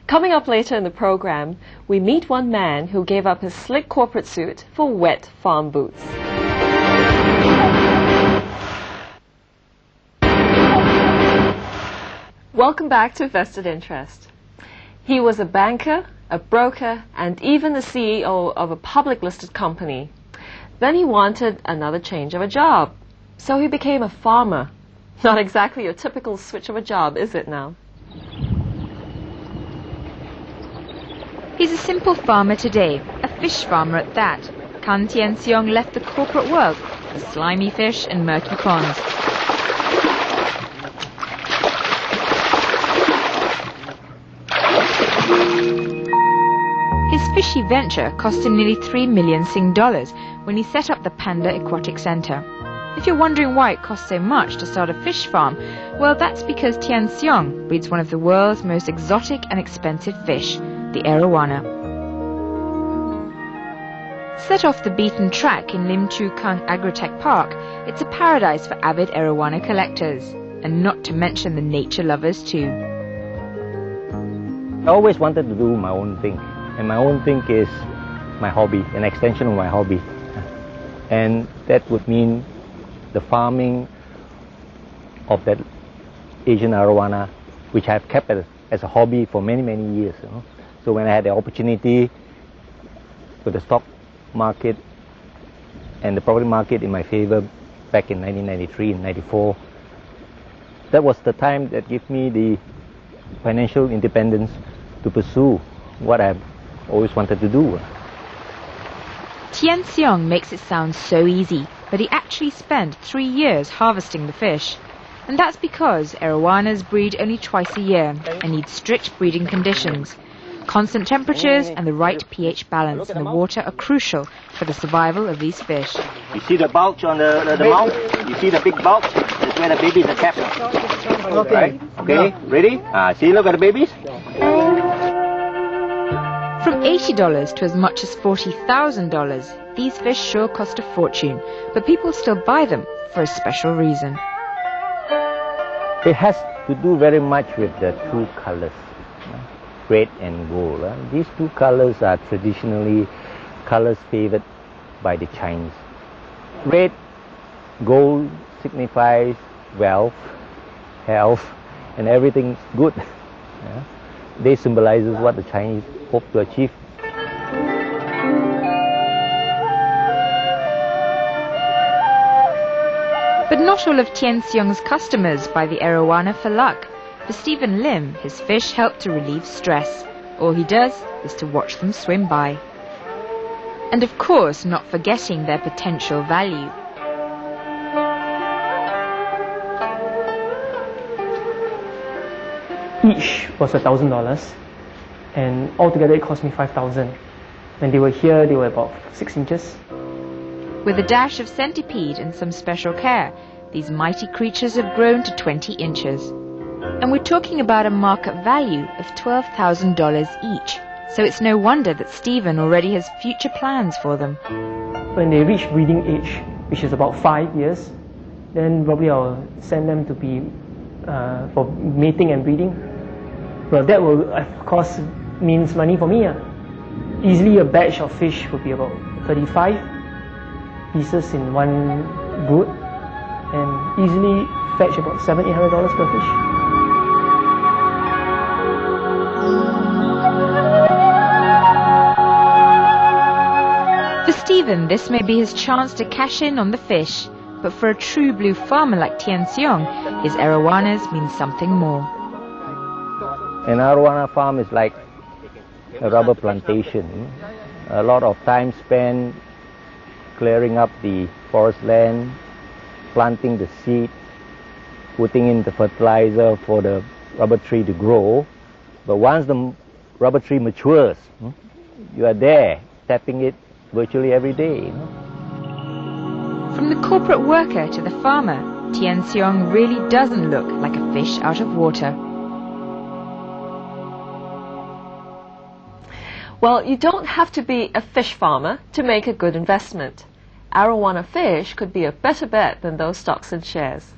Coming up later in the program, we meet one man who gave up his slick corporate suit for wet farm boots. Welcome back to Vested Interest. He was a banker, a broker, and even the CEO of a public listed company. Then he wanted another change of a job. So he became a farmer. Not exactly your typical switch of a job, is it now? He's a simple farmer today, a fish farmer at that. Kan Tien Seong left the corporate world for slimy fish and murky ponds. His fishy venture cost him nearly 3 million Sing dollars when he set up the Panda Aquatic Centre. If you're wondering why it costs so much to start a fish farm, well, that's because Tien Seong breeds one of the world's most exotic and expensive fish, the Arowana. Set off the beaten track in Lim Chu Kang Agrotech Park, it's a paradise for avid Arowana collectors, and not to mention the nature lovers too. I always wanted to do my own thing, and my own thing is my hobby, an extension of my hobby. And that would mean the farming of that Asian Arowana, which I've kept as a hobby for many, many years. You know? So when I had the opportunity with the stock market and the property market in my favor back in 1993 and 94, that was the time that gave me the financial independence to pursue what I've always wanted to do. Tien Seong makes it sound so easy, but he actually spent 3 years harvesting the fish. And that's because Arowanas breed only twice a year and need strict breeding conditions. Constant temperatures and the right pH balance in the water are crucial for the survival of these fish. You see the bulge on the mouth? You see the big bulge? That's where the babies are kept. Okay. Right? Okay, ready? See, look at the babies. From $80 to as much as $40,000, these fish sure cost a fortune, but people still buy them for a special reason. It has to do very much with the two colors, red and gold. These two colors are traditionally colors favored by the Chinese. Red, gold signifies wealth, health, and everything's good. They symbolizes what the Chinese hope to achieve. But not all of Tien Seong's customers buy the Arowana for luck. For Stephen Lim, his fish help to relieve stress. All he does is to watch them swim by. And of course, not forgetting their potential value. Each was $1,000, and altogether it cost me $5,000. When they were here, they were about 6 inches. With a dash of centipede and some special care, these mighty creatures have grown to 20 inches. And we're talking about a market value of $12,000 each. So it's no wonder that Stephen already has future plans for them. When they reach breeding age, which is about 5 years, then probably I'll send them to be for mating and breeding. Well, that will, of course, means money for me. Easily a batch of fish would be about 35 pieces in one brood, and easily fetch about $700–800 per fish. For Stephen, this may be his chance to cash in on the fish, but for a true blue farmer like Tien Seong, his Arowanas mean something more. An Arowana farm is like a rubber plantation. A lot of time spent clearing up the forest land, planting the seed, putting in the fertilizer for the rubber tree to grow. But once the rubber tree matures, you are there, tapping it virtually every day. From the corporate worker to the farmer, Tien Seong really doesn't look like a fish out of water. Well, you don't have to be a fish farmer to make a good investment. Arowana fish could be a better bet than those stocks and shares.